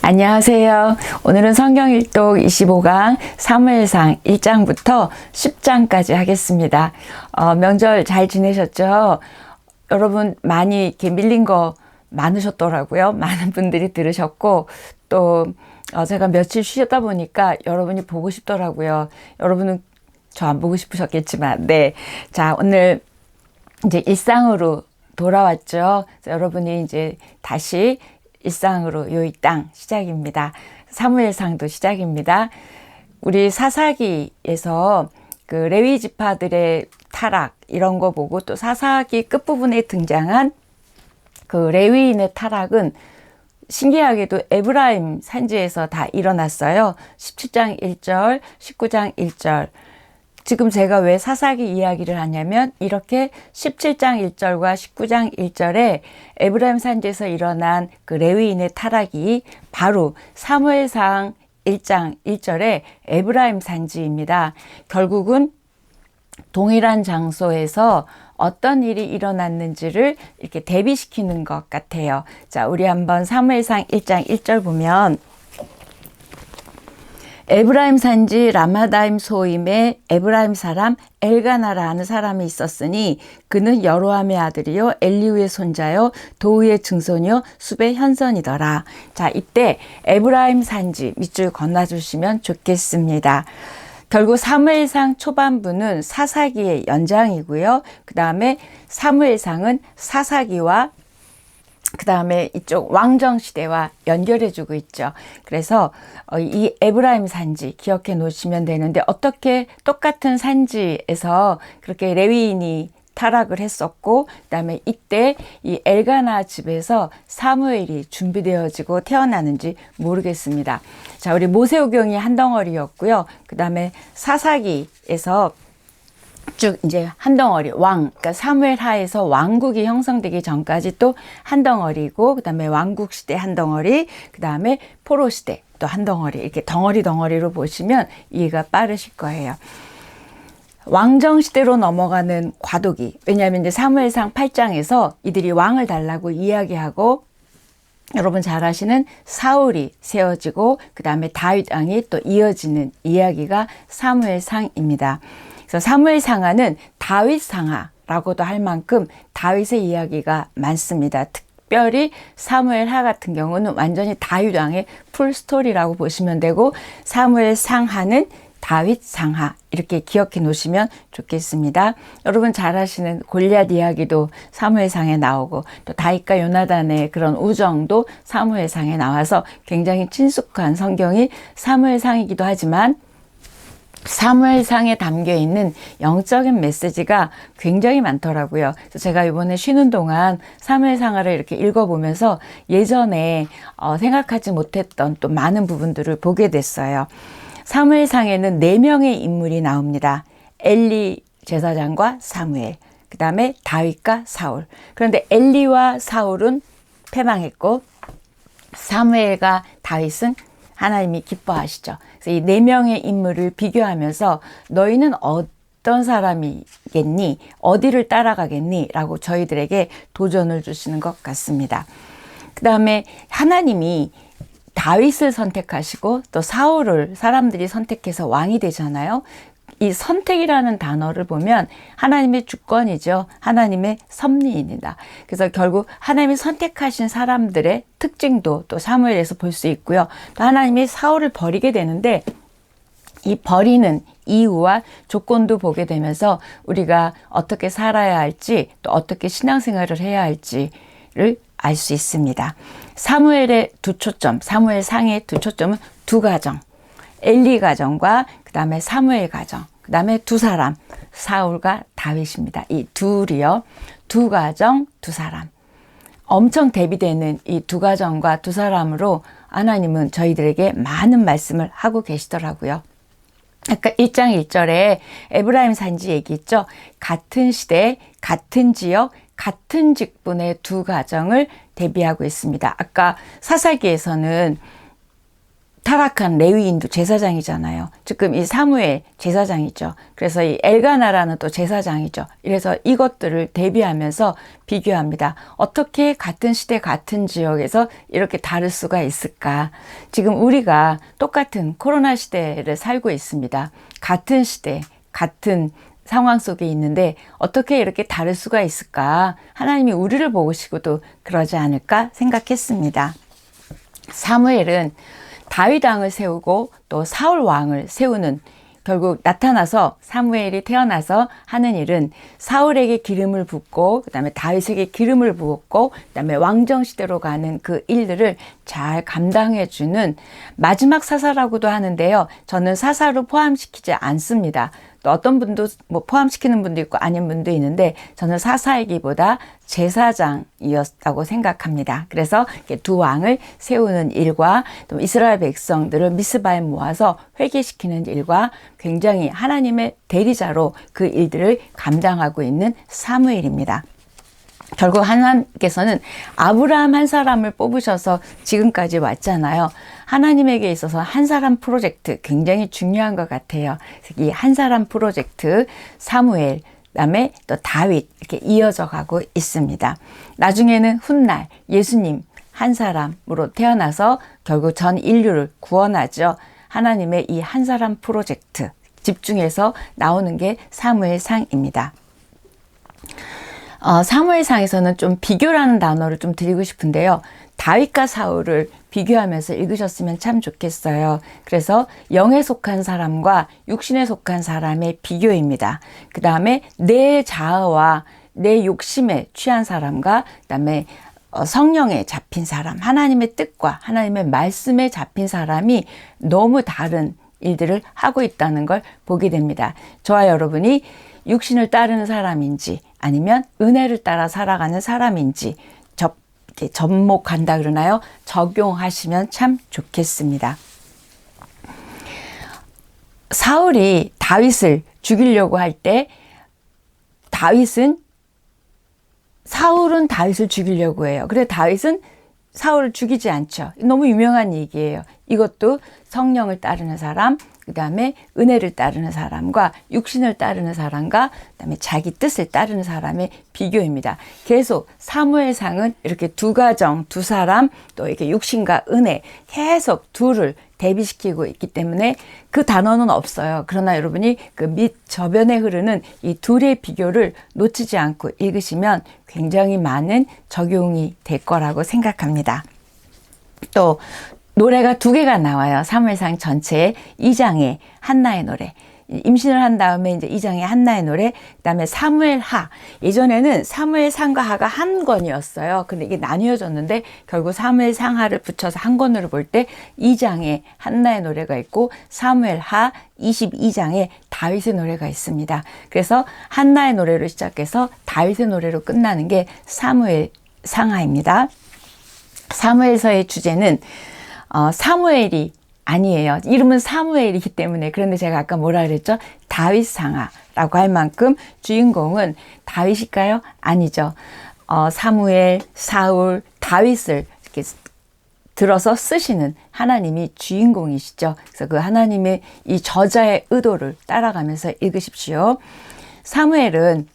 안녕하세요. 오늘은 성경일독 25강 사무엘상 1장부터 10장까지 하겠습니다. 명절 잘 지내셨죠? 여러분 많이 이렇게 밀린 거 많으셨더라고요. 많은 분들이 들으셨고 또 제가 며칠 쉬었다 보니까 여러분이 보고 싶더라고요. 여러분은 저 안 보고 싶으셨겠지만 네. 자, 오늘 이제 일상으로 돌아왔죠. 여러분이 이제 다시 일상으로 요 이 땅 시작입니다. 사무엘상도 시작입니다. 우리 사사기에서 그 레위 지파들의 타락 이런 거 보고 또 사사기 끝부분에 등장한 그 레위인의 타락은 신기하게도 에브라임 산지에서 다 일어났어요. 17장 1절, 19장 1절. 지금 제가 왜 사사기 이야기를 하냐면 이렇게 17장 1절과 19장 1절에 에브라임 산지에서 일어난 그 레위인의 타락이 바로 사무엘상 1장 1절에 에브라임 산지입니다. 결국은 동일한 장소에서 어떤 일이 일어났는지를 이렇게 대비시키는 것 같아요. 자, 우리 한번 사무엘상 1장 1절 보면 에브라임 산지 라마다임 소임에 에브라임 사람 엘가나라는 사람이 있었으니 그는 여로함의 아들이요 엘리후의 손자요 도우의 증손이요 숲의 현선이더라. 자, 이때 에브라임 산지 밑줄 건너주시면 좋겠습니다. 결국 사무엘상 초반부는 사사기의 연장이고요. 그 다음에 사무엘상은 사사기와 그 다음에 이쪽 왕정시대와 연결해주고 있죠. 그래서 이 에브라임 산지 기억해 놓으시면 되는데 어떻게 똑같은 산지에서 그렇게 레위인이 타락을 했었고 그 다음에 이때 이 엘가나 집에서 사무엘이 준비되어지고 태어나는지 모르겠습니다. 자, 우리 모세오경이 한 덩어리였고요. 그 다음에 사사기에서 쭉 이제 한 덩어리 그러니까 사무엘 하에서 왕국이 형성되기 전까지 또 한 덩어리고 그 다음에 왕국 시대 한 덩어리 그 다음에 포로 시대 또 한 덩어리 이렇게 덩어리로 보시면 이해가 빠르실 거예요. 왕정 시대로 넘어가는 과도기, 왜냐하면 이제 사무엘상 8장에서 이들이 왕을 달라고 이야기하고 여러분 잘 아시는 사울이 세워지고 그 다음에 다윗 왕이 또 이어지는 이야기가 사무엘상입니다. 그래서 사무엘상하는 다윗 상하라고도 할 만큼 다윗의 이야기가 많습니다. 특별히 사무엘하 같은 경우는 완전히 다윗 왕의 풀 스토리라고 보시면 되고 사무엘상하는 다윗 상하 이렇게 기억해 놓으시면 좋겠습니다. 여러분 잘 아시는 골리앗 이야기도 사무엘상에 나오고 또 다윗과 요나단의 그런 우정도 사무엘상에 나와서 굉장히 친숙한 성경이 사무엘상이기도 하지만 사무엘상에 담겨 있는 영적인 메시지가 굉장히 많더라고요. 그래서 제가 이번에 쉬는 동안 사무엘상을 이렇게 읽어보면서 예전에 생각하지 못했던 또 많은 부분들을 보게 됐어요. 사무엘상에는 4명의 인물이 나옵니다. 엘리 제사장과 사무엘, 그 다음에 다윗과 사울. 그런데 엘리와 사울은 패망했고 사무엘과 다윗은 하나님이 기뻐하시죠. 그래서 이 4명의 인물을 비교하면서 너희는 어떤 사람이겠니? 어디를 따라가겠니? 라고 저희들에게 도전을 주시는 것 같습니다. 그 다음에 하나님이 다윗을 선택하시고 또 사울을 사람들이 선택해서 왕이 되잖아요. 이 선택이라는 단어를 보면 하나님의 주권이죠. 하나님의 섭리입니다. 그래서 결국 하나님이 선택하신 사람들의 특징도 또 사무엘에서 볼 수 있고요. 또 하나님이 사울을 버리게 되는데 이 버리는 이유와 조건도 보게 되면서 우리가 어떻게 살아야 할지 또 어떻게 신앙생활을 해야 할지를 알 수 있습니다. 사무엘의 두 초점, 사무엘상의 두 초점은 두 가정, 엘리 가정과 그 다음에 사무엘 가정, 그 다음에 두 사람, 사울과 다윗입니다. 이 둘이요. 두 가정, 두 사람. 엄청 대비되는 이 두 가정과 두 사람으로 하나님은 저희들에게 많은 말씀을 하고 계시더라고요. 아까 1장 1절에 에브라임 산지 얘기했죠. 같은 시대, 같은 지역, 같은 직분의 두 가정을 대비하고 있습니다. 아까 사사기에서는 타락한 레위인도 제사장이잖아요. 지금 이 사무엘 제사장이죠. 그래서 이 엘가나라는 또 제사장이죠. 이래서 이것들을 대비하면서 비교합니다. 어떻게 같은 시대 같은 지역에서 이렇게 다를 수가 있을까? 지금 우리가 똑같은 코로나 시대를 살고 있습니다. 같은 시대, 같은 상황 속에 있는데 어떻게 이렇게 다를 수가 있을까? 하나님이 우리를 보시고도 그러지 않을까 생각했습니다. 사무엘은 다윗 왕을 세우고 또 사울 왕을 세우는, 결국 나타나서 사무엘이 태어나서 하는 일은 사울에게 기름을 붓고 그다음에 다윗에게 기름을 부었고 그다음에 왕정 시대로 가는 그 일들을 잘 감당해 주는 마지막 사사라고도 하는데요. 저는 사사로 포함시키지 않습니다. 또 어떤 분도 뭐 포함시키는 분도 있고 아닌 분도 있는데 저는 사사이기보다 제사장이었다고 생각합니다. 그래서 두 왕을 세우는 일과 또 이스라엘 백성들을 미스바에 모아서 회개시키는 일과 굉장히 하나님의 대리자로 그 일들을 감당하고 있는 사무엘입니다. 결국 하나님께서는 아브라함 한 사람을 뽑으셔서 지금까지 왔잖아요. 하나님에게 있어서 한 사람 프로젝트 굉장히 중요한 것 같아요. 이 한 사람 프로젝트 사무엘, 그다음에 또 다윗 이렇게 이어져 가고 있습니다. 나중에는 훗날 예수님 한 사람으로 태어나서 결국 전 인류를 구원하죠. 하나님의 이 한 사람 프로젝트 집중해서 나오는 게 사무엘상입니다. 사무엘상에서는 좀 비교라는 단어를 좀 드리고 싶은데요. 다윗과 사울을 비교하면서 읽으셨으면 참 좋겠어요. 그래서 영에 속한 사람과 육신에 속한 사람의 비교입니다. 그 다음에 내 자아와 내 욕심에 취한 사람과 그 다음에 성령에 잡힌 사람, 하나님의 뜻과 하나님의 말씀에 잡힌 사람이 너무 다른 일들을 하고 있다는 걸 보게 됩니다. 저와 여러분이 육신을 따르는 사람인지 아니면 은혜를 따라 살아가는 사람인지 접목한다 그러나요? 적용하시면 참 좋겠습니다. 사울이 다윗을 죽이려고 할 때 사울은 다윗을 죽이려고 해요. 그래 다윗은 사울을 죽이지 않죠. 너무 유명한 얘기예요. 이것도 성령을 따르는 사람, 그 다음에 은혜를 따르는 사람과 육신을 따르는 사람과 그 다음에 자기 뜻을 따르는 사람의 비교입니다. 계속 사무엘상은 이렇게 두 가정, 두 사람, 또 이렇게 육신과 은혜 계속 둘을 대비시키고 있기 때문에 그 단어는 없어요. 그러나 여러분이 그 밑 저변에 흐르는 이 둘의 비교를 놓치지 않고 읽으시면 굉장히 많은 적용이 될 거라고 생각합니다. 또 노래가 두 개가 나와요. 사무엘상 전체에 2장에 한나의 노래. 임신을 한 다음에 이제 2장에 한나의 노래, 그 다음에 사무엘하. 예전에는 사무엘상과 하가 한 권이었어요. 근데 이게 나뉘어졌는데 결국 사무엘상하를 붙여서 한 권으로 볼 때 2장에 한나의 노래가 있고 사무엘하 22장에 다윗의 노래가 있습니다. 그래서 한나의 노래로 시작해서 다윗의 노래로 끝나는 게 사무엘상하입니다. 사무엘서의 주제는 사무엘이 아니에요. 이름은 사무엘이기 때문에. 그런데 제가 아까 뭐라 그랬죠? 다윗상하라고 할 만큼 주인공은 다윗일까요? 아니죠. 사무엘, 사울, 다윗을 이렇게 들어서 쓰시는 하나님이 주인공이시죠. 그래서 그 하나님의 이 저자의 의도를 따라가면서 읽으십시오. 사무엘은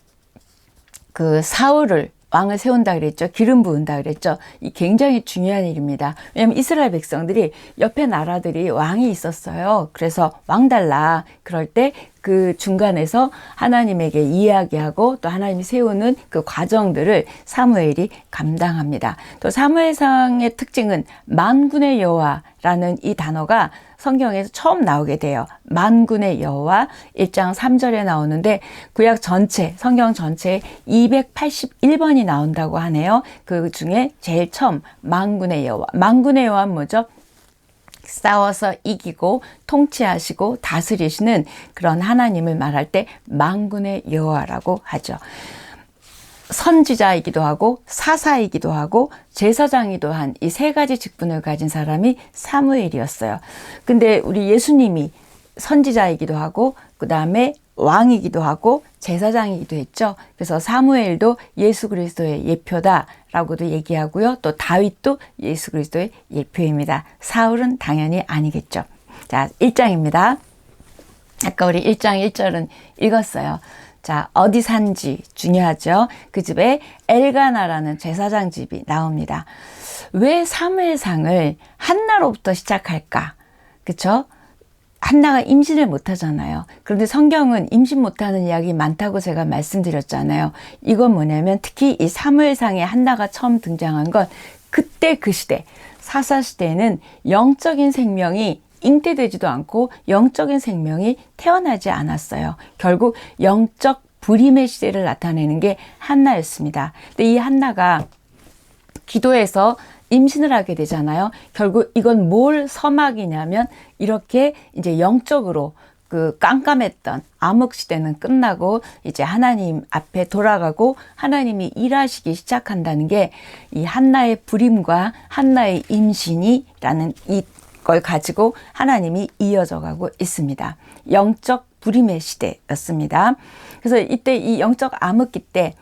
그 사울을 왕을 세운다 그랬죠. 기름 부은다 그랬죠. 이 굉장히 중요한 일입니다. 왜냐하면 이스라엘 백성들이 옆에 나라들이 왕이 있었어요. 그래서 왕 달라. 그럴 때 그 중간에서 하나님에게 이야기하고 또 하나님이 세우는 그 과정들을 사무엘이 감당합니다. 또 사무엘상의 특징은 만군의 여호와라는 이 단어가 성경에서 처음 나오게 돼요. 만군의 여호와 1장 3절에 나오는데 구약 전체, 성경 전체에 281번이 나온다고 하네요. 그 중에 제일 처음 만군의 여호와. 만군의 여호와는 뭐죠? 싸워서 이기고 통치하시고 다스리시는 그런 하나님을 말할 때 만군의 여호와라고 하죠. 선지자이기도 하고 사사이기도 하고 제사장이기도 한 이 세 가지 직분을 가진 사람이 사무엘이었어요. 근데 우리 예수님이 선지자이기도 하고 그 다음에 왕이기도 하고 제사장이기도 했죠. 그래서 사무엘도 예수 그리스도의 예표다라고도 얘기하고요. 또 다윗도 예수 그리스도의 예표입니다. 사울은 당연히 아니겠죠. 자, 1장입니다. 아까 우리 1장 1절은 읽었어요. 자, 어디 산지 중요하죠. 그 집에 엘가나라는 제사장 집이 나옵니다. 왜 사무엘상을 한나로부터 시작할까? 그쵸? 한나가 임신을 못하잖아요. 그런데 성경은 임신 못하는 이야기 많다고 제가 말씀드렸잖아요. 이건 뭐냐면 특히 이 사무엘상에 한나가 처음 등장한 건 그때 그 시대, 사사시대에는 영적인 생명이 잉태되지도 않고 영적인 생명이 태어나지 않았어요. 결국 영적 불임의 시대를 나타내는 게 한나였습니다. 근데 이 한나가 기도해서 임신을 하게 되잖아요. 결국 이건 뭘 서막이냐면 이렇게 이제 영적으로 그 깜깜했던 암흑 시대는 끝나고 이제 하나님 앞에 돌아가고 하나님이 일하시기 시작한다는 게 이 한나의 불임과 한나의 임신이라는 이걸 가지고 하나님이 이어져 가고 있습니다. 영적 불임의 시대였습니다. 그래서 이때 이 영적 암흑기 때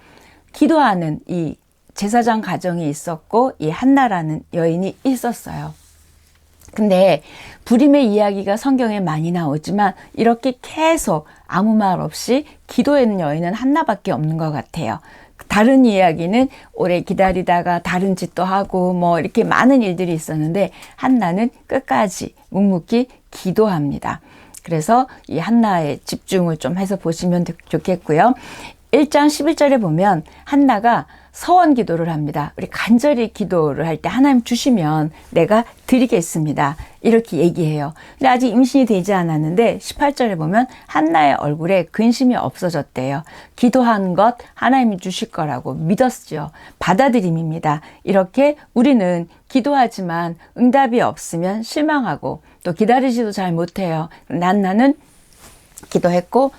기도하는 이 제사장 가정이 있었고 이 한나라는 여인이 있었어요. 근데 불임의 이야기가 성경에 많이 나오지만 이렇게 계속 아무 말 없이 기도하는 여인은 한나밖에 없는 것 같아요. 다른 이야기는 오래 기다리다가 다른 짓도 하고 뭐 이렇게 많은 일들이 있었는데 한나는 끝까지 묵묵히 기도합니다. 그래서 이 한나의 집중을 좀 해서 보시면 좋겠고요. 1장 11절에 보면 한나가 서원 기도를 합니다. 우리 간절히 기도를 할 때 하나님 주시면 내가 드리겠습니다. 이렇게 얘기해요. 근데 아직 임신이 되지 않았는데 18절에 보면 한나의 얼굴에 근심이 없어졌대요. 기도한 것 하나님이 주실 거라고 믿었죠. 받아들임입니다. 이렇게 우리는 기도하지만 응답이 없으면 실망하고 또 기다리지도 잘 못해요. 나는 기도했고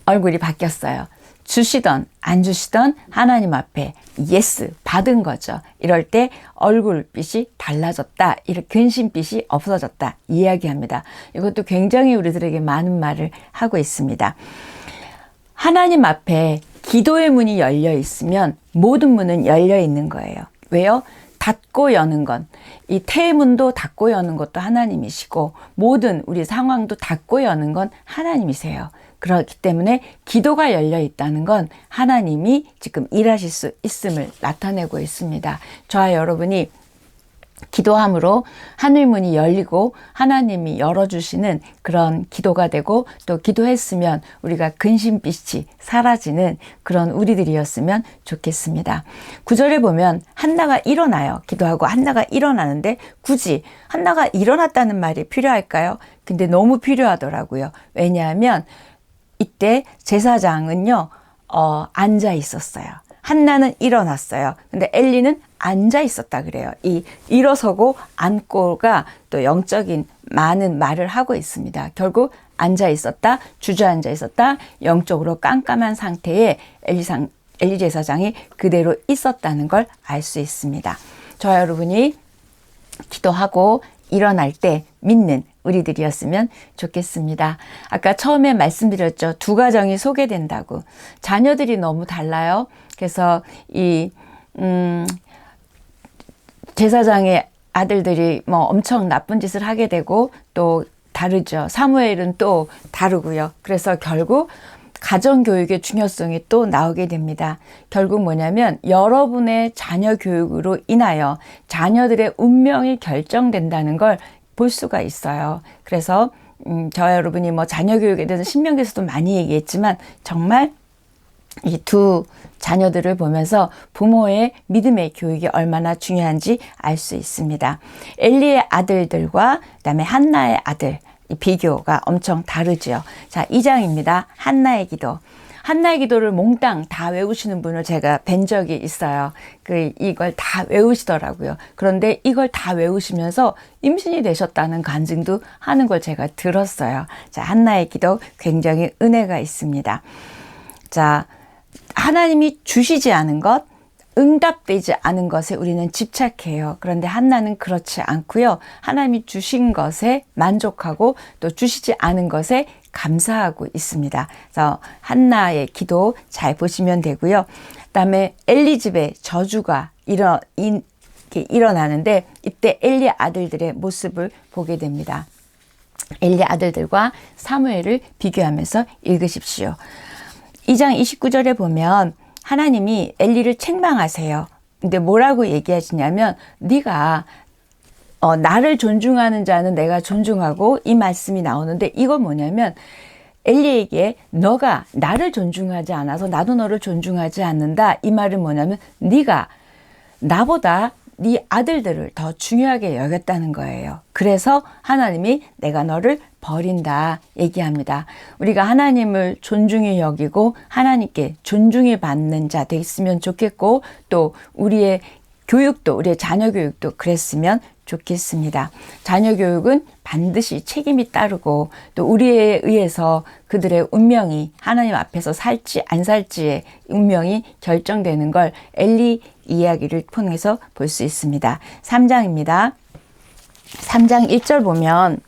얼굴이 바뀌었어요. 주시던 안 주시던 하나님 앞에 예스 받은 거죠. 이럴 때 얼굴빛이 달라졌다. 이렇게 근심빛이 없어졌다. 이야기합니다. 이것도 굉장히 우리들에게 많은 말을 하고 있습니다. 하나님 앞에 기도의 문이 열려 있으면 모든 문은 열려 있는 거예요. 왜요? 닫고 여는 건, 이 태문도 닫고 여는 것도 하나님이시고 모든 우리 상황도 닫고 여는 건 하나님이세요. 그렇기 때문에 기도가 열려 있다는 건 하나님이 지금 일하실 수 있음을 나타내고 있습니다. 저와 여러분이 기도함으로 하늘문이 열리고 하나님이 열어주시는 그런 기도가 되고 또 기도했으면 우리가 근심빛이 사라지는 그런 우리들이었으면 좋겠습니다. 9절에 보면 한나가 일어나요. 기도하고 한나가 일어나는데 굳이 한나가 일어났다는 말이 필요할까요? 근데 너무 필요하더라고요. 왜냐하면 이때 제사장은요, 앉아 있었어요. 한나는 일어났어요. 근데 엘리는 앉아 있었다 그래요. 이 일어서고 앉고가 또 영적인 많은 말을 하고 있습니다. 결국 앉아 있었다, 주저앉아 있었다, 영적으로 깜깜한 상태에 엘리 제사장이 그대로 있었다는 걸 알 수 있습니다. 저와 여러분이 기도하고 일어날 때 믿는 우리들이었으면 좋겠습니다. 아까 처음에 말씀드렸죠. 두 가정이 소개된다고. 자녀들이 너무 달라요. 그래서 이 제사장의 아들들이 뭐 엄청 나쁜 짓을 하게 되고 또 다르죠. 사무엘은 또 다르고요. 그래서 결국 가정교육의 중요성이 또 나오게 됩니다. 결국 뭐냐면 여러분의 자녀 교육으로 인하여 자녀들의 운명이 결정된다는 걸 볼 수가 있어요. 그래서 저와 여러분이 뭐 자녀 교육에 대해서 신명기에서도 많이 얘기했지만 정말 이 두 자녀들을 보면서 부모의 믿음의 교육이 얼마나 중요한지 알 수 있습니다. 엘리의 아들들과 그다음에 한나의 아들 이 비교가 엄청 다르죠. 자, 2장입니다. 한나의 기도. 한나의 기도를 몽땅 다 외우시는 분을 제가 뵌 적이 있어요. 이걸 다 외우시더라고요. 그런데 이걸 다 외우시면서 임신이 되셨다는 간증도 하는 걸 제가 들었어요. 자, 한나의 기도 굉장히 은혜가 있습니다. 자, 하나님이 주시지 않은 것, 응답되지 않은 것에 우리는 집착해요. 그런데 한나는 그렇지 않고요. 하나님이 주신 것에 만족하고 또 주시지 않은 것에 감사하고 있습니다. 그래서 한나의 기도 잘 보시면 되고요. 그다음에 엘리집의 저주가 일어나는데 이때 엘리 아들들의 모습을 보게 됩니다. 엘리 아들들과 사무엘을 비교하면서 읽으십시오. 2장 29절에 보면 하나님이 엘리를 책망하세요. 근데 뭐라고 얘기하시냐면 네가 나를 존중하는 자는 내가 존중하고, 이 말씀이 나오는데 이건 뭐냐면 엘리에게 너가 나를 존중하지 않아서 나도 너를 존중하지 않는다. 이 말은 뭐냐면 네가 나보다 네 아들들을 더 중요하게 여겼다는 거예요. 그래서 하나님이 내가 너를 버린다 얘기합니다. 우리가 하나님을 존중히 여기고 하나님께 존중을 받는 자 됐으면 좋겠고, 또 우리의 교육도, 우리의 자녀 교육도 그랬으면 좋겠습니다. 자녀 교육은 반드시 책임이 따르고, 또 우리에 의해서 그들의 운명이 하나님 앞에서 살지 안 살지의 운명이 결정되는 걸 엘리 이야기를 통해서 볼 수 있습니다. 3장입니다. 3장 1절 보면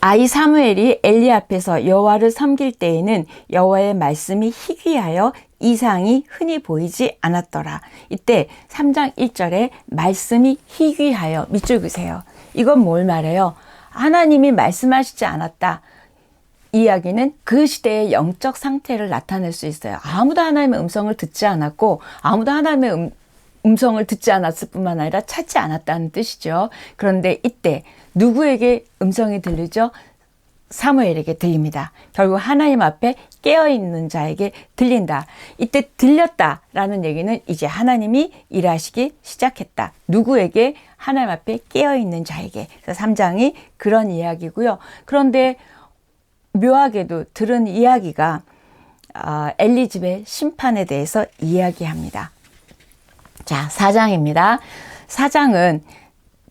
아이 사무엘이 엘리 앞에서 여호와를 섬길 때에는 여호와의 말씀이 희귀하여 이상이 흔히 보이지 않았더라. 이때 3장 1절에 말씀이 희귀하여, 밑줄 그세요. 이건 뭘 말해요? 하나님이 말씀하시지 않았다. 이 이야기는 그 시대의 영적 상태를 나타낼 수 있어요. 아무도 하나님의 음성을 듣지 않았고, 아무도 하나님의 음성을 듣지 않았을 뿐만 아니라 찾지 않았다는 뜻이죠. 그런데 이때 누구에게 음성이 들리죠? 사무엘에게 들립니다. 결국 하나님 앞에 깨어있는 자에게 들린다. 이때 들렸다라는 얘기는 이제 하나님이 일하시기 시작했다. 누구에게? 하나님 앞에 깨어있는 자에게. 그래서 3장이 그런 이야기고요. 그런데 묘하게도 들은 이야기가 엘리 집의 심판에 대해서 이야기합니다. 자, 4장입니다. 4장은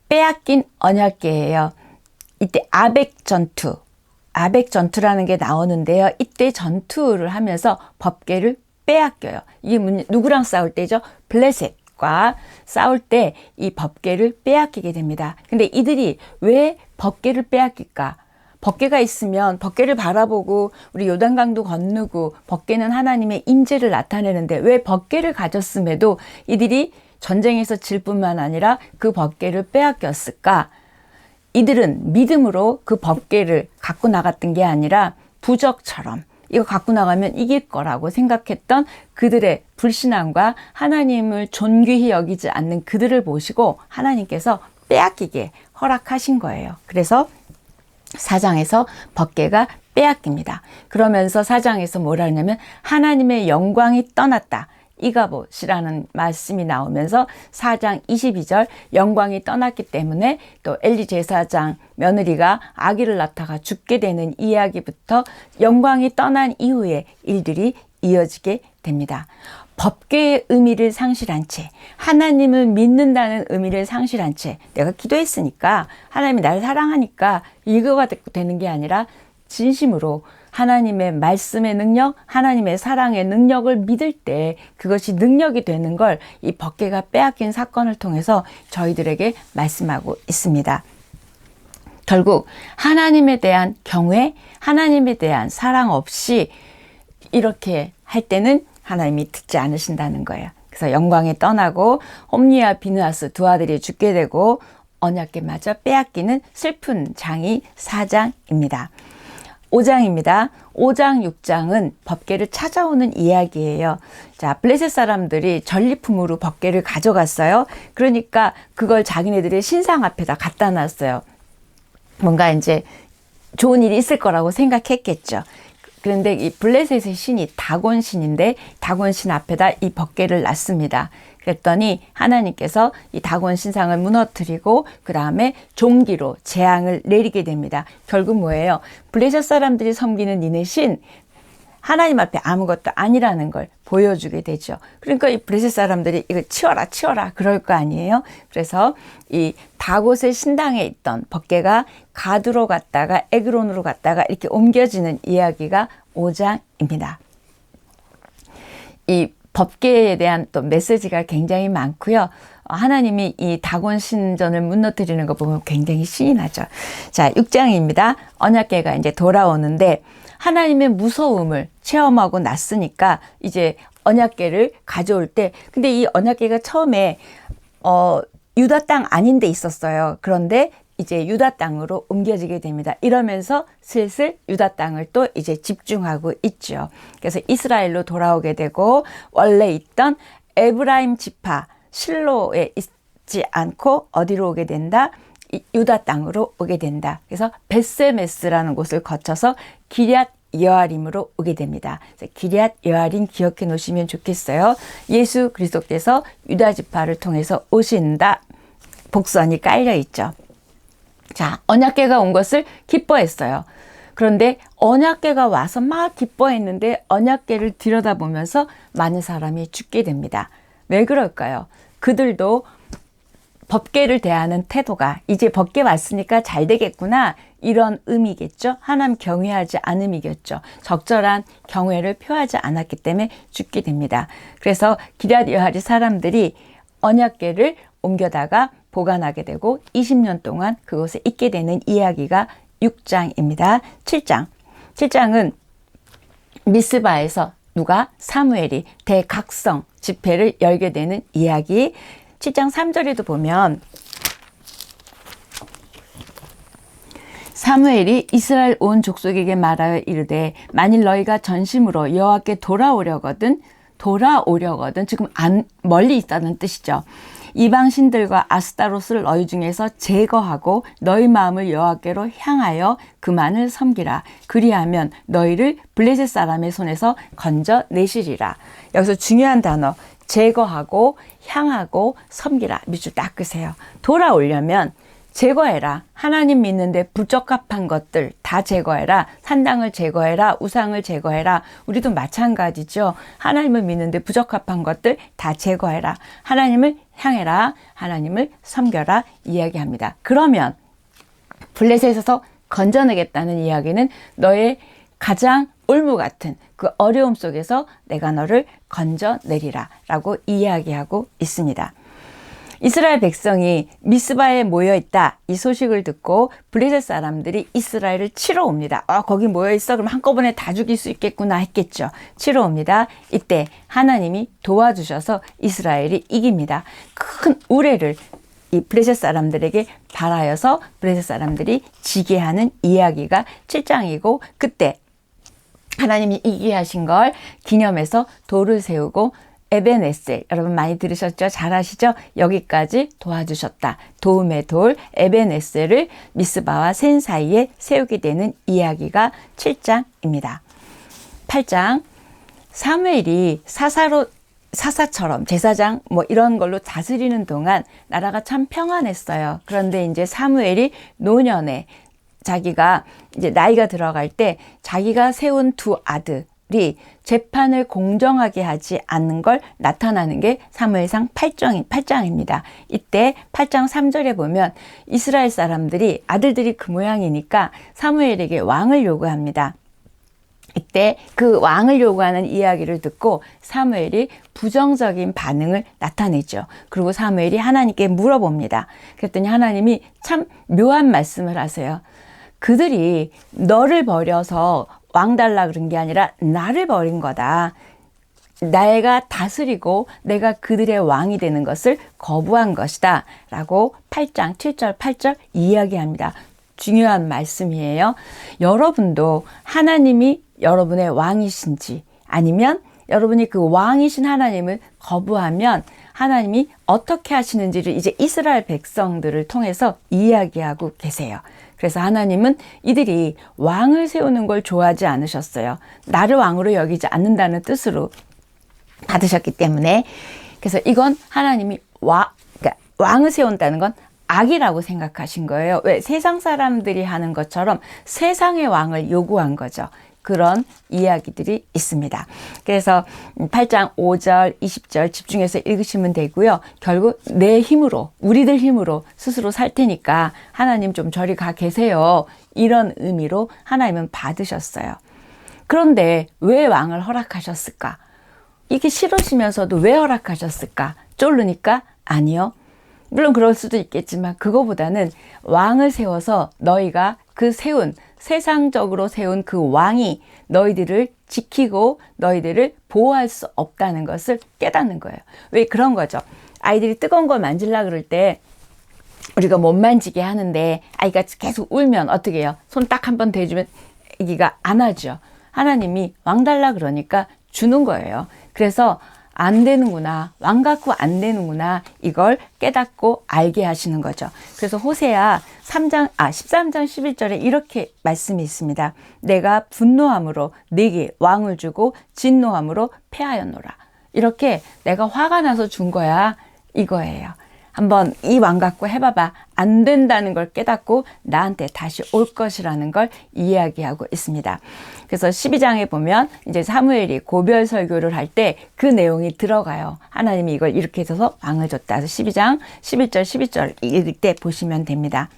빼앗긴 언약궤예요. 이때 아벡 전투라는 게 나오는데요. 이때 전투를 하면서 법궤를 빼앗겨요. 이게 누구랑 싸울 때죠? 블레셋과 싸울 때 이 법궤를 빼앗기게 됩니다. 근데 이들이 왜 법궤를 빼앗길까? 법궤가 있으면 법궤를 바라보고 우리 요단강도 건너고, 법궤는 하나님의 임재를 나타내는데 왜 법궤를 가졌음에도 이들이 전쟁에서 질 뿐만 아니라 그 법궤를 빼앗겼을까? 이들은 믿음으로 그 법궤를 갖고 나갔던 게 아니라 부적처럼 이거 갖고 나가면 이길 거라고 생각했던 그들의 불신앙과 하나님을 존귀히 여기지 않는 그들을 보시고 하나님께서 빼앗기게 허락하신 거예요. 그래서 4장에서 법궤가 빼앗깁니다. 그러면서 4장에서 뭐라 하냐면 하나님의 영광이 떠났다. 이가봇이라는 말씀이 나오면서 4장 22절 영광이 떠났기 때문에 또 엘리 제사장 며느리가 아기를 낳다가 죽게 되는 이야기부터 영광이 떠난 이후의 일들이 이어지게 됩니다. 법궤의 의미를 상실한 채, 하나님을 믿는다는 의미를 상실한 채, 내가 기도했으니까 하나님이 나를 사랑하니까 일거가 되는 게 아니라 진심으로 하나님의 말씀의 능력, 하나님의 사랑의 능력을 믿을 때 그것이 능력이 되는 걸 이 법궤가 빼앗긴 사건을 통해서 저희들에게 말씀하고 있습니다. 결국 하나님에 대한 경외, 하나님에 대한 사랑 없이 이렇게 할 때는 하나님이 듣지 않으신다는 거예요. 그래서 영광이 떠나고 홈리와 비느하스 두 아들이 죽게 되고 언약궤마저 빼앗기는 슬픈 장이 4장입니다. 5장입니다. 5장, 6장은 법궤를 찾아오는 이야기예요. 자, 블레셋 사람들이 전리품으로 법궤를 가져갔어요. 그러니까 그걸 자기네들의 신상 앞에다 갖다 놨어요. 뭔가 이제 좋은 일이 있을 거라고 생각했겠죠. 그런데 이 블레셋의 신이 다곤 신인데 다곤 신 앞에다 이 법궤를 놨습니다. 그랬더니 하나님께서 이 다곤 신상을 무너뜨리고 그 다음에 종기로 재앙을 내리게 됩니다. 결국 뭐예요? 블레셋 사람들이 섬기는 니네 신, 하나님 앞에 아무것도 아니라는 걸 보여주게 되죠. 그러니까 이 블레셋 사람들이 이거 치워라 그럴 거 아니에요. 그래서 이 다곳의 신당에 있던 법궤가 가드로 갔다가 에그론으로 갔다가 이렇게 옮겨지는 이야기가 5장입니다. 이 법계에 대한 또 메시지가 굉장히 많고요. 하나님이 이 다곤 신전을 무너뜨리는 거 보면 굉장히 신이 나죠. 자, 6장입니다. 언약궤가 이제 돌아오는데 하나님의 무서움을 체험하고 났으니까 이제 언약궤를 가져올 때, 근데 이 언약궤가 처음에 유다 땅 아닌 데 있었어요. 그런데 이제 유다 땅으로 옮겨지게 됩니다. 이러면서 슬슬 유다 땅을 또 이제 집중하고 있죠. 그래서 이스라엘로 돌아오게 되고 원래 있던 에브라임 지파 실로에 있지 않고 어디로 오게 된다? 유다 땅으로 오게 된다. 그래서 벳세메스라는 곳을 거쳐서 기럇 여아림으로 오게 됩니다. 기럇 여아림 기억해 놓으시면 좋겠어요. 예수 그리스도께서 유다 지파를 통해서 오신다. 복선이 깔려 있죠. 자, 언약궤가 온 것을 기뻐했어요. 그런데 언약궤가 와서 막 기뻐했는데 언약궤를 들여다보면서 많은 사람이 죽게 됩니다. 왜 그럴까요? 그들도 법궤를 대하는 태도가 이제 법궤 왔으니까 잘 되겠구나, 이런 의미겠죠. 하나님 경외하지 않음이겠죠. 적절한 경외를 표하지 않았기 때문에 죽게 됩니다. 그래서 기럇 여아림 사람들이 언약궤를 옮겨다가 보관하게 되고 20년 동안 그곳에 있게 되는 이야기가 6장입니다. 7장은 미스바에서 누가? 사무엘이 대각성 집회를 열게 되는 이야기. 7장 3절에도 보면 사무엘이 이스라엘 온 족속에게 말하여 이르되 만일 너희가 전심으로 여호와께 돌아오려거든, 지금 멀리 있다는 뜻이죠. 이방 신들과 아스타롯을 너희 중에서 제거하고 너희 마음을 여호와께로 향하여 그만을 섬기라. 그리하면 너희를 블레셋 사람의 손에서 건져내시리라. 여기서 중요한 단어, 제거하고 향하고 섬기라. 밑줄 딱 끄세요. 돌아오려면 제거해라. 하나님 믿는데 부적합한 것들 다 제거해라. 산당을 제거해라. 우상을 제거해라. 우리도 마찬가지죠. 하나님을 믿는데 부적합한 것들 다 제거해라. 하나님을 향해라. 하나님을 섬겨라. 이야기합니다. 그러면 블레셋에서 건져내겠다는 이야기는 너의 가장 올무 같은 그 어려움 속에서 내가 너를 건져내리라 라고 이야기하고 있습니다. 이스라엘 백성이 미스바에 모여있다, 이 소식을 듣고 블레셋 사람들이 이스라엘을 치러 옵니다. 거기 모여있어? 그럼 한꺼번에 다 죽일 수 있겠구나 했겠죠. 치러 옵니다. 이때 하나님이 도와주셔서 이스라엘이 이깁니다. 큰 우레를 이 블레셋 사람들에게 발하여서 블레셋 사람들이 지게 하는 이야기가 7장이고, 그때 하나님이 이기게 하신 걸 기념해서 돌을 세우고 에벤에셀, 여러분 많이 들으셨죠? 잘 아시죠? 여기까지 도와주셨다. 도움의 돌 에벤에셀을 미스바와 센 사이에 세우게 되는 이야기가 7장입니다. 8장, 사무엘이 사사처럼 제사장 이런 걸로 다스리는 동안 나라가 참 평안했어요. 그런데 이제 사무엘이 노년에 자기가 이제 나이가 들어갈 때 자기가 세운 두 아들이 재판을 공정하게 하지 않는 걸 나타나는 게 사무엘상 8장입니다. 이때 8장 3절에 보면 이스라엘 사람들이 아들들이 그 모양이니까 사무엘에게 왕을 요구합니다. 이때 그 왕을 요구하는 이야기를 듣고 사무엘이 부정적인 반응을 나타내죠. 그리고 사무엘이 하나님께 물어봅니다. 그랬더니 하나님이 참 묘한 말씀을 하세요. 그들이 너를 버려서 왕 달라 그런 게 아니라 나를 버린 거다. 내가 다스리고 내가 그들의 왕이 되는 것을 거부한 것이다 라고 8장 7절 8절 이야기합니다. 중요한 말씀이에요. 여러분도 하나님이 여러분의 왕이신지, 아니면 여러분이 그 왕이신 하나님을 거부하면 하나님이 어떻게 하시는지를 이제 이스라엘 백성들을 통해서 이야기하고 계세요. 그래서 하나님은 이들이 왕을 세우는 걸 좋아하지 않으셨어요. 나를 왕으로 여기지 않는다는 뜻으로 받으셨기 때문에. 그래서 이건 하나님이 그러니까 왕을 세운다는 건 악이라고 생각하신 거예요. 왜? 세상 사람들이 하는 것처럼 세상의 왕을 요구한 거죠. 그런 이야기들이 있습니다. 그래서 8장 5절, 20절 집중해서 읽으시면 되고요. 결국 내 힘으로, 우리들 힘으로 스스로 살 테니까 하나님 좀 저리 가 계세요. 이런 의미로 하나님은 받으셨어요. 그런데 왜 왕을 허락하셨을까? 이게 싫으시면서도 왜 허락하셨을까? 쫄르니까? 아니요. 물론 그럴 수도 있겠지만 그거보다는 왕을 세워서 너희가 그 세상적으로 세운 그 왕이 너희들을 지키고 너희들을 보호할 수 없다는 것을 깨닫는 거예요. 왜 그런 거죠? 아이들이 뜨거운 걸 만지려고 그럴 때 우리가 못 만지게 하는데 아이가 계속 울면 어떻게 해요? 손 딱 한 번 대주면 아기가 안 하죠. 하나님이 왕 달라 그러니까 주는 거예요. 그래서 안 되는구나. 왕 갖고 안 되는구나. 이걸 깨닫고 알게 하시는 거죠. 그래서 호세아 13장 11절에 이렇게 말씀이 있습니다. 내가 분노함으로 네게 왕을 주고 진노함으로 패하였노라. 이렇게 내가 화가 나서 준 거야. 이거예요. 한번 이 왕 갖고 해봐봐. 안 된다는 걸 깨닫고 나한테 다시 올 것이라는 걸 이야기하고 있습니다. 그래서 12장에 보면 이제 사무엘이 고별 설교를 할 때 그 내용이 들어가요. 하나님이 이걸 이렇게 해서 왕을 줬다. 그래서 12장 11절 12절 읽을 때 보시면 됩니다.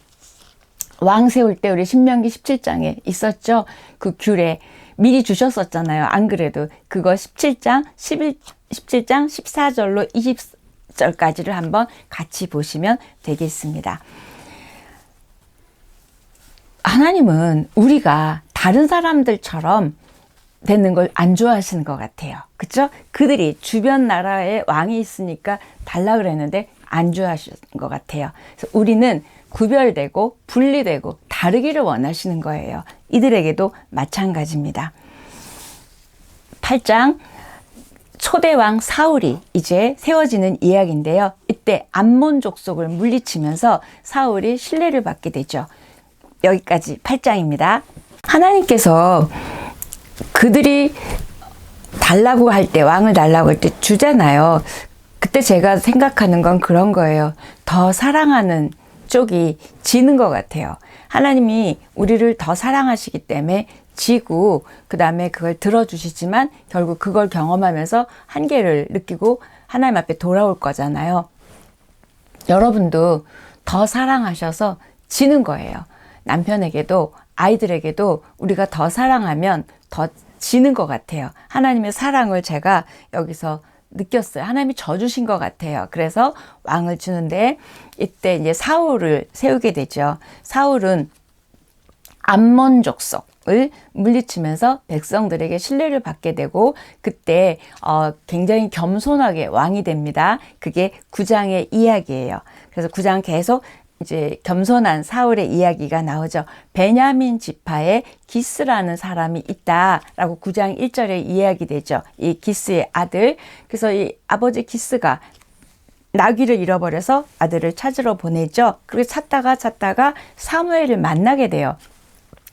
왕 세울 때 우리 신명기 17장에 있었죠. 그 규례 미리 주셨었잖아요. 안 그래도 그거 17장 14절로 20절까지를 한번 같이 보시면 되겠습니다. 하나님은 우리가 다른 사람들처럼 되는 걸 안 좋아하시는 것 같아요. 그렇죠? 그들이 주변 나라에 왕이 있으니까 달라 그랬는데 안 좋아하시는 것 같아요. 그래서 우리는 구별되고 분리되고 다르기를 원하시는 거예요. 이들에게도 마찬가지입니다. 8장 초대왕 사울이 이제 세워지는 이야기인데요. 이때 암몬 족속을 물리치면서 사울이 신뢰를 받게 되죠. 여기까지 8장입니다. 하나님께서 그들이 달라고 할 때, 왕을 달라고 할 때 주잖아요. 그때 제가 생각하는 건 그런 거예요. 더 사랑하는 쪽이 지는 것 같아요. 하나님이 우리를 더 사랑하시기 때문에 지고 그 다음에 그걸 들어주시지만 결국 그걸 경험하면서 한계를 느끼고 하나님 앞에 돌아올 거잖아요. 여러분도 더 사랑하셔서 지는 거예요. 남편에게도 아이들에게도 우리가 더 사랑하면 더 지는 것 같아요. 하나님의 사랑을 제가 여기서 느꼈어요. 하나님이 져주신 것 같아요. 그래서 왕을 주는데 이때 이제 사울을 세우게 되죠. 사울은 암몬 족속을 물리치면서 백성들에게 신뢰를 받게 되고 그때 굉장히 겸손하게 왕이 됩니다. 그게 9장의 이야기예요. 그래서 9장 계속 이제 겸손한 사울의 이야기가 나오죠. 베냐민 지파에 기스라는 사람이 있다라고 9장 1절에 이야기되죠. 이 기스의 아들. 그래서 이 아버지 기스가 나귀를 잃어버려서 아들을 찾으러 보내죠. 그리고 찾다가 사무엘을 만나게 돼요.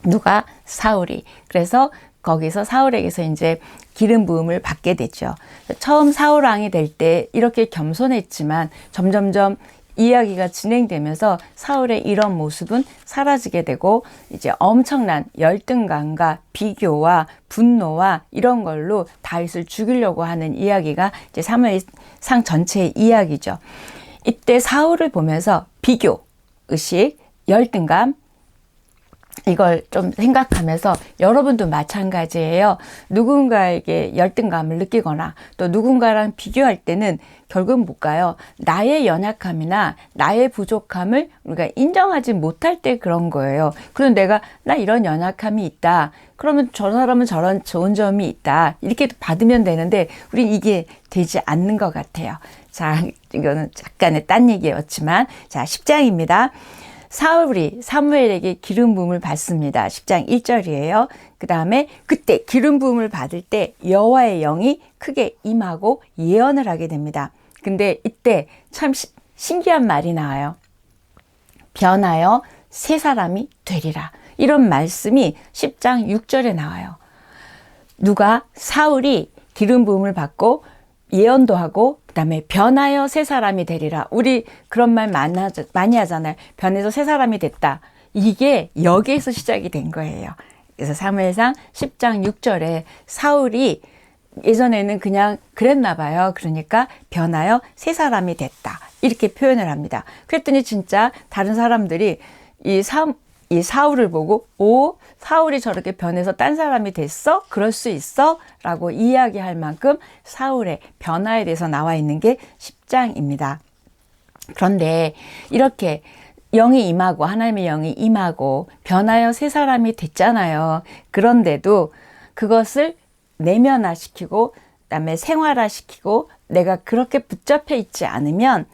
누가? 사울이. 그래서 거기서 사울에게서 이제 기름 부음을 받게 되죠. 처음 사울 왕이 될 때 이렇게 겸손했지만 점점점 이야기가 진행되면서 사울의 이런 모습은 사라지게 되고 이제 엄청난 열등감과 비교와 분노와 이런 걸로 다윗을 죽이려고 하는 이야기가 이제 사무엘상 전체의 이야기죠. 이때 사울을 보면서 비교, 의식, 열등감 이걸 좀 생각하면서 여러분도 마찬가지예요. 누군가에게 열등감을 느끼거나 또 누군가랑 비교할 때는 결국은 뭘까요? 나의 연약함이나 나의 부족함을 우리가 인정하지 못할 때 그런 거예요. 그럼 나 이런 연약함이 있다. 그러면 저 사람은 저런 좋은 점이 있다. 이렇게 받으면 되는데 우린 이게 되지 않는 것 같아요. 자, 이거는 약간의 딴 얘기였지만 자, 10장입니다. 사울이 사무엘에게 기름 부음을 받습니다. 10장 1절이에요. 그 다음에 그때 기름 부음을 받을 때 여호와의 영이 크게 임하고 예언을 하게 됩니다. 근데 이때 참 신기한 말이 나와요. 변하여 새 사람이 되리라. 이런 말씀이 10장 6절에 나와요. 사울이 기름 부음을 받고 예언도 하고 그다음에 변하여 새 사람이 되리라. 우리 그런 말 많이 하잖아요. 변해서 새 사람이 됐다. 이게 여기에서 시작이 된 거예요. 그래서 사무엘상 10장 6절에 사울이 예전에는 그냥 그랬나 봐요. 그러니까 변하여 새 사람이 됐다. 이렇게 표현을 합니다. 그랬더니 진짜 다른 사람들이 이 사울을 보고 오, 사울이 저렇게 변해서 딴 사람이 됐어? 그럴 수 있어? 라고 이야기할 만큼 사울의 변화에 대해서 나와 있는 게 10장입니다. 그런데 이렇게 영이 임하고 하나님의 영이 임하고 변하여 새 사람이 됐잖아요. 그런데도 그것을 내면화시키고 그다음에 생활화시키고 내가 그렇게 붙잡혀 있지 않으면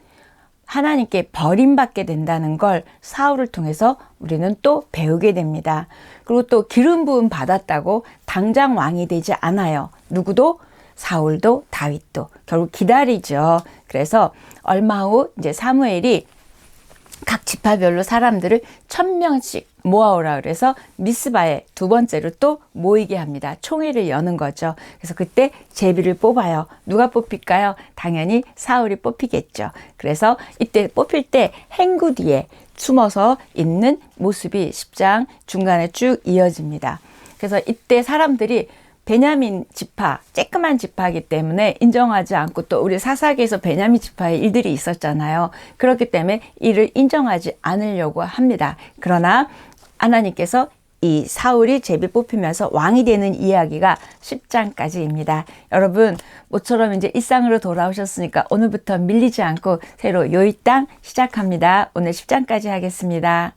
하나님께 버림받게 된다는 걸 사울을 통해서 우리는 또 배우게 됩니다. 그리고 또 기름 부음 받았다고 당장 왕이 되지 않아요. 누구도 사울도 다윗도 결국 기다리죠. 그래서 얼마 후 이제 사무엘이 각 지파별로 사람들을 1000명씩 모아오라 그래서 미스바에 두 번째로 또 모이게 합니다. 총회를 여는 거죠. 그래서 그때 제비를 뽑아요. 누가 뽑힐까요? 당연히 사울이 뽑히겠죠. 그래서 이때 뽑힐 때 행구 뒤에 숨어서 있는 모습이 10장 중간에 쭉 이어집니다. 그래서 이때 사람들이 베냐민 지파, 쬐끄만 지파이기 때문에 인정하지 않고 또 우리 사사기에서 베냐민 지파의 일들이 있었잖아요. 그렇기 때문에 이를 인정하지 않으려고 합니다. 그러나 하나님께서 이 사울이 제비 뽑히면서 왕이 되는 이야기가 10장까지입니다. 여러분, 모처럼 이제 일상으로 돌아오셨으니까 오늘부터 밀리지 않고 새로 요이 땅 시작합니다. 오늘 10장까지 하겠습니다.